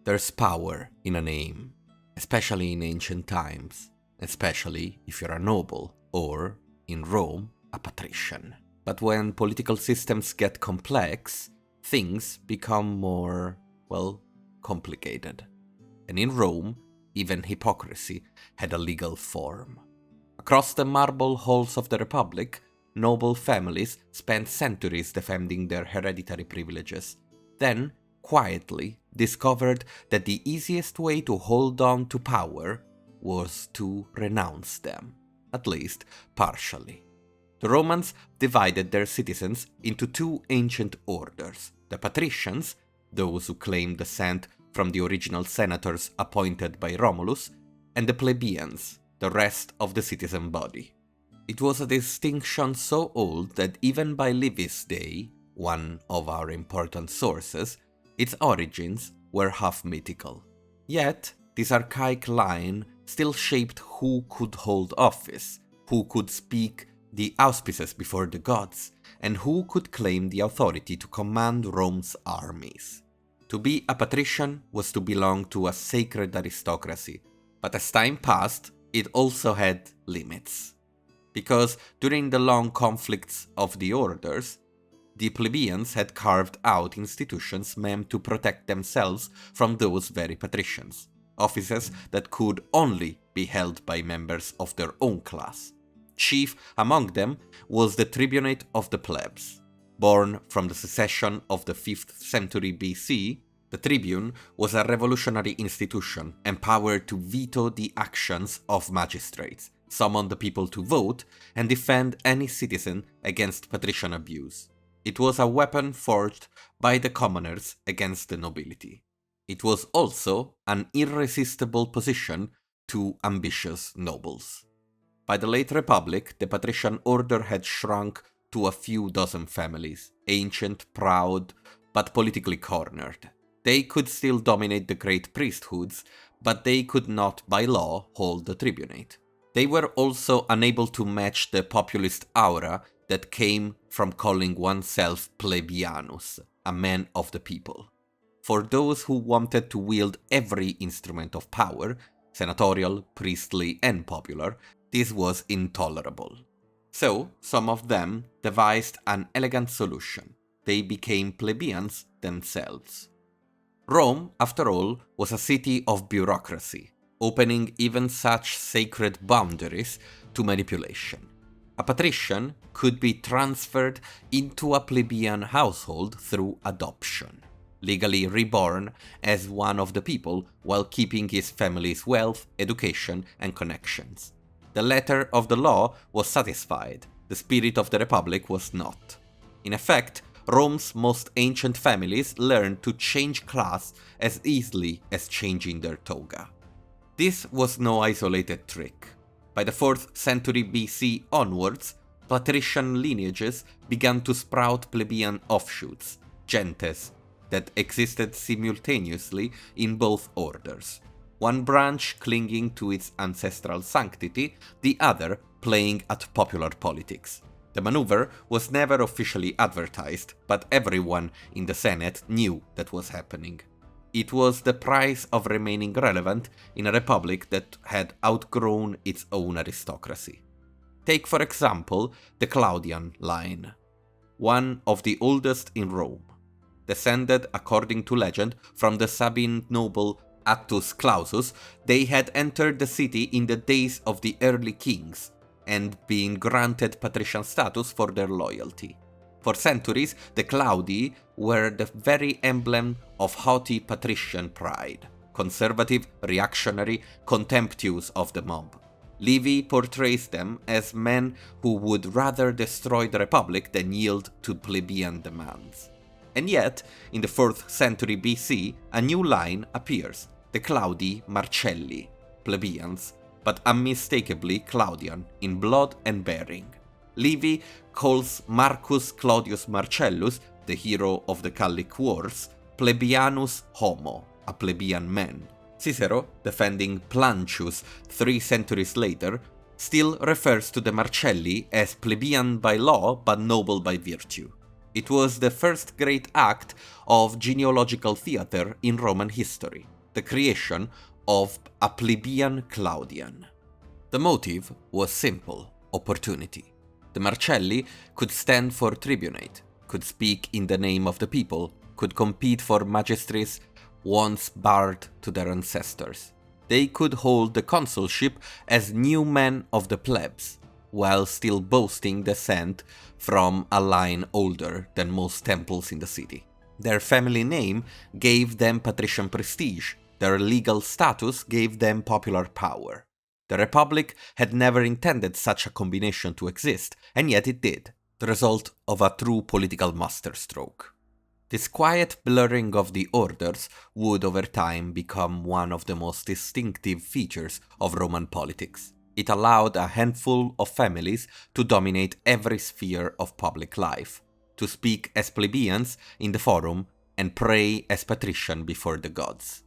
There's power in a name, especially in ancient times, especially if you're a noble, or, in Rome, a patrician. But when political systems get complex, things become more, well, complicated. And in Rome, even hypocrisy had a legal form. Across the marble halls of the Republic, noble families spent centuries defending their hereditary privileges, then quietly discovered that the easiest way to hold on to power was to renounce them, at least partially. The Romans divided their citizens into two ancient orders: the patricians, those who claimed descent from the original senators appointed by Romulus, and the plebeians, the rest of the citizen body. It was a distinction so old that even by Livy's day, one of our important sources, its origins were half mythical. Yet, this archaic line still shaped who could hold office, who could speak the auspices before the gods, and who could claim the authority to command Rome's armies. To be a patrician was to belong to a sacred aristocracy, but as time passed, it also had limits. Because during the long conflicts of the orders, the plebeians had carved out institutions meant to protect themselves from those very patricians, offices that could only be held by members of their own class. Chief among them was the tribunate of the plebs. Born from the secession of the 5th century BC, the tribune was a revolutionary institution empowered to veto the actions of magistrates, summon the people to vote, and defend any citizen against patrician abuse. It was a weapon forged by the commoners against the nobility. It was also an irresistible position to ambitious nobles. By the late Republic, the patrician order had shrunk to a few dozen families, ancient, proud, but politically cornered. They could still dominate the great priesthoods, but they could not by law hold the tribunate. They were also unable to match the populist aura that came from calling oneself plebeianus, a man of the people. For those who wanted to wield every instrument of power, senatorial, priestly, and popular, this was intolerable. So, some of them devised an elegant solution. They became plebeians themselves. Rome, after all, was a city of bureaucracy, opening even such sacred boundaries to manipulation. A patrician could be transferred into a plebeian household through adoption, legally reborn as one of the people while keeping his family's wealth, education, and connections. The letter of the law was satisfied, the spirit of the Republic was not. In effect, Rome's most ancient families learned to change class as easily as changing their toga. This was no isolated trick. By the 4th century BC onwards, patrician lineages began to sprout plebeian offshoots, gentes, that existed simultaneously in both orders. One branch clinging to its ancestral sanctity, the other playing at popular politics. The maneuver was never officially advertised, but everyone in the Senate knew that was happening. It was the price of remaining relevant in a republic that had outgrown its own aristocracy. Take, for example, the Claudian line, one of the oldest in Rome. Descended, according to legend, from the Sabine noble Attus Clausus, they had entered the city in the days of the early kings, and been granted patrician status for their loyalty. For centuries, the Claudii were the very emblem of haughty patrician pride, conservative, reactionary, contemptuous of the mob. Livy portrays them as men who would rather destroy the Republic than yield to plebeian demands. And yet, in the 4th century BC, a new line appears, the Claudii Marcelli, plebeians, but unmistakably Claudian in blood and bearing. Livy calls Marcus Claudius Marcellus, the hero of the Gallic Wars, plebeianus homo, a plebeian man. Cicero, defending Plancius 3 centuries later, still refers to the Marcelli as plebeian by law but noble by virtue. It was the first great act of genealogical theater in Roman history. the creation of a plebeian Claudian. The motive was simple: opportunity. The Marcelli could stand for tribunate, could speak in the name of the people, could compete for magistracies once barred to their ancestors. They could hold the consulship as new men of the plebs, while still boasting descent from a line older than most temples in the city. Their family name gave them patrician prestige, their legal status gave them popular power. The Republic had never intended such a combination to exist, and yet it did, the result of a true political masterstroke. This quiet blurring of the orders would over time become one of the most distinctive features of Roman politics. It allowed a handful of families to dominate every sphere of public life, to speak as plebeians in the forum and pray as patrician before the gods.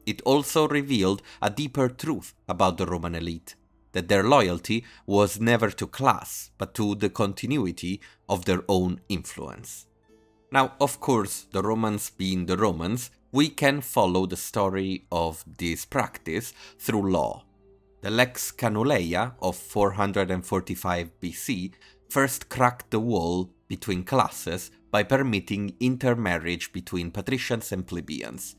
It also revealed a deeper truth about the Roman elite, that their loyalty was never to class, but to the continuity of their own influence. Now, of course, the Romans being the Romans, we can follow the story of this practice through law. The Lex Canuleia of 445 BC first cracked the wall between classes by permitting intermarriage between patricians and plebeians.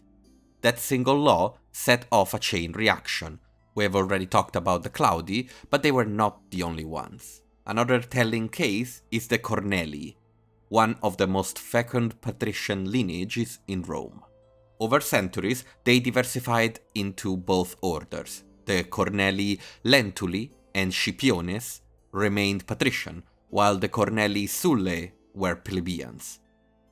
That single law set off a chain reaction. We have already talked about the Claudii, but they were not the only ones. Another telling case is the Cornelii, one of the most fecund patrician lineages in Rome. Over centuries, they diversified into both orders. The Cornelii Lentuli and Scipiones remained patrician, while the Cornelii Sullae were plebeians.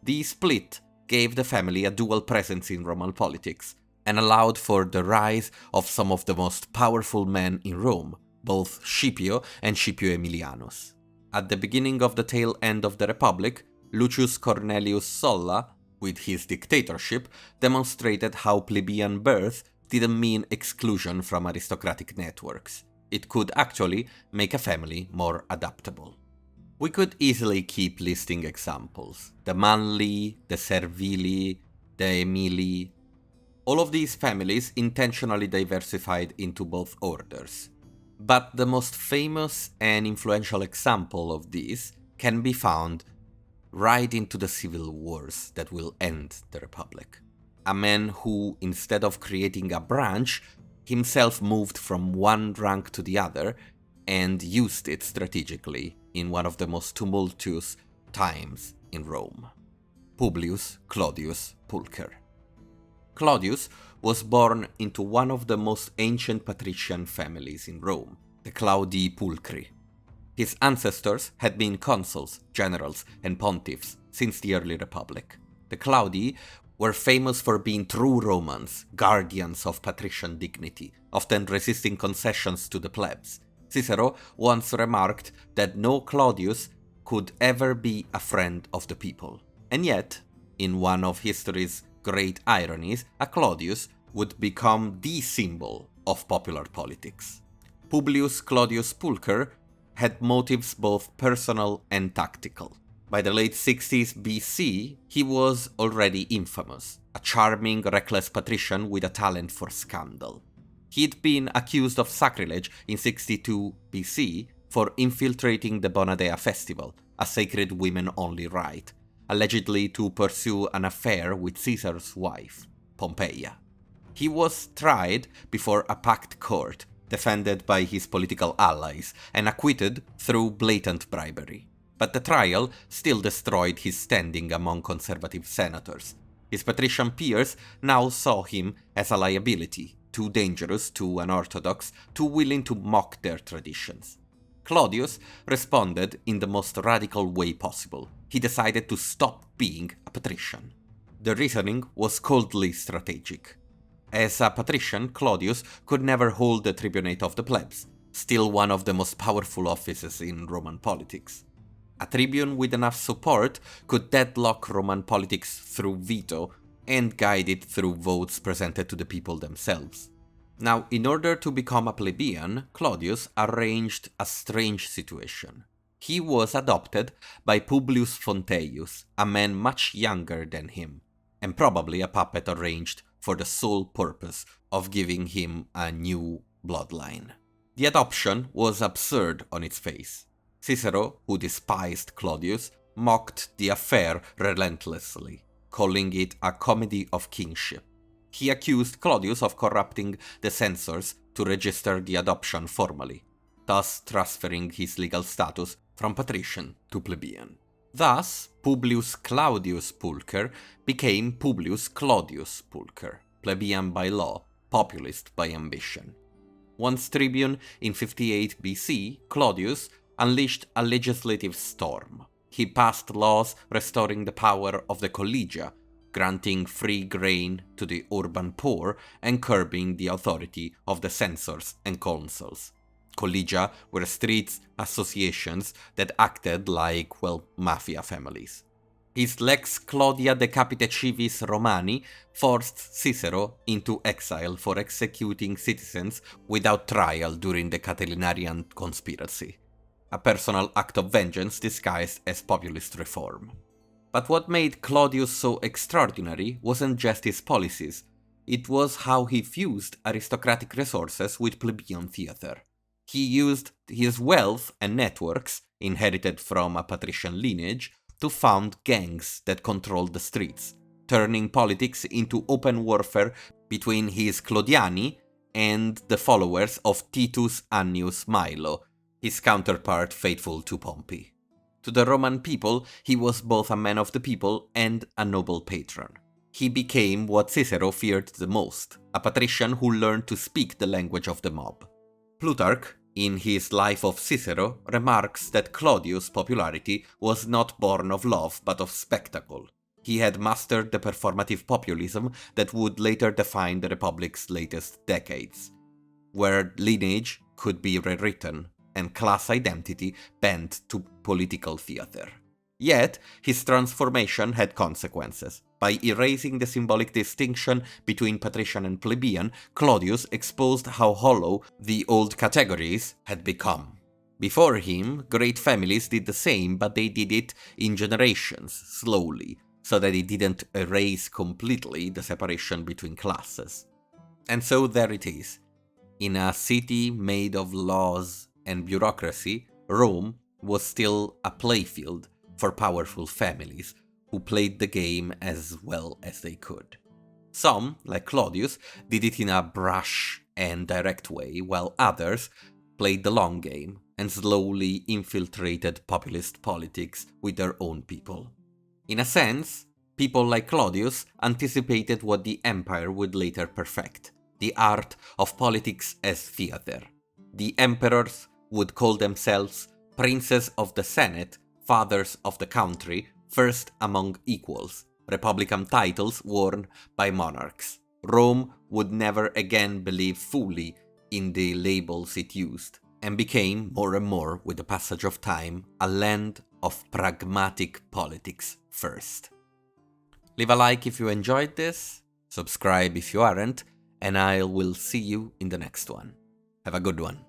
This split gave the family a dual presence in Roman politics, and allowed for the rise of some of the most powerful men in Rome, both Scipio and Scipio Aemilianus. At the beginning of the tail end of the Republic, Lucius Cornelius Sulla, with his dictatorship, demonstrated how plebeian birth didn't mean exclusion from aristocratic networks. It could actually make a family more adaptable. We could easily keep listing examples: the Manlii, the Servili, the Aemilii. All of these families intentionally diversified into both orders. But the most famous and influential example of this can be found right into the civil wars that will end the Republic. A man who, instead of creating a branch, himself moved from one rank to the other and used it strategically in one of the most tumultuous times in Rome. Publius Clodius Pulcher. Claudius was born into one of the most ancient patrician families in Rome, the Claudii Pulchri. His ancestors had been consuls, generals, and pontiffs since the early Republic. The Claudii were famous for being true Romans, guardians of patrician dignity, often resisting concessions to the plebs. Cicero once remarked that no Claudius could ever be a friend of the people. And yet, in one of history's great ironies, a Claudius would become the symbol of popular politics. Publius Clodius Pulcher had motives both personal and tactical. By the late 60s BC, he was already infamous, a charming, reckless patrician with a talent for scandal. He'd been accused of sacrilege in 62 BC for infiltrating the Bonadea festival, a sacred women-only rite, allegedly to pursue an affair with Caesar's wife, Pompeia. He was tried before a packed court, defended by his political allies, and acquitted through blatant bribery. But the trial still destroyed his standing among conservative senators. His patrician peers now saw him as a liability, too dangerous, too unorthodox, too willing to mock their traditions. Claudius responded in the most radical way possible. He decided to stop being a patrician. The reasoning was coldly strategic. As a patrician, Claudius could never hold the tribunate of the plebs, still one of the most powerful offices in Roman politics. A tribune with enough support could deadlock Roman politics through veto and guide it through votes presented to the people themselves. Now, in order to become a plebeian, Claudius arranged a strange situation. He was adopted by Publius Fonteius, a man much younger than him, and probably a puppet arranged for the sole purpose of giving him a new bloodline. The adoption was absurd on its face. Cicero, who despised Claudius, mocked the affair relentlessly, calling it a comedy of kingship. He accused Claudius of corrupting the censors to register the adoption formally, thus transferring his legal status from patrician to plebeian. Thus, Publius Clodius Pulcher became Publius Clodius Pulcher, plebeian by law, populist by ambition. Once tribune in 58 BC, Claudius unleashed a legislative storm. He passed laws restoring the power of the collegia, granting free grain to the urban poor and curbing the authority of the censors and consuls. Collegia were street associations that acted like, mafia families. His Lex Claudia de Capite Civis Romani forced Cicero into exile for executing citizens without trial during the Catilinarian conspiracy, a personal act of vengeance disguised as populist reform. But what made Claudius so extraordinary wasn't just his policies, it was how he fused aristocratic resources with plebeian theater. He used his wealth and networks, inherited from a patrician lineage, to found gangs that controlled the streets, turning politics into open warfare between his Claudiani and the followers of Titus Annius Milo, his counterpart faithful to Pompey. To the Roman people, he was both a man of the people and a noble patron. He became what Cicero feared the most, a patrician who learned to speak the language of the mob. Plutarch, in his Life of Cicero, remarks that Claudius' popularity was not born of love but of spectacle. He had mastered the performative populism that would later define the Republic's latest decades, where lineage could be rewritten and class identity bent to political theater. Yet, his transformation had consequences. By erasing the symbolic distinction between patrician and plebeian, Claudius exposed how hollow the old categories had become. Before him, great families did the same, but they did it in generations, slowly, so that it didn't erase completely the separation between classes. And so there it is. In a city made of laws and bureaucracy, Rome was still a playfield for powerful families who played the game as well as they could. Some, like Claudius, did it in a brash and direct way, while others played the long game and slowly infiltrated populist politics with their own people. In a sense, people like Claudius anticipated what the empire would later perfect, the art of politics as theater. The emperors would call themselves princes of the Senate, fathers of the country, first among equals, republican titles worn by monarchs. Rome would never again believe fully in the labels it used, and became, more and more with the passage of time, a land of pragmatic politics first. Leave a like if you enjoyed this, subscribe if you aren't, and I will see you in the next one. Have a good one.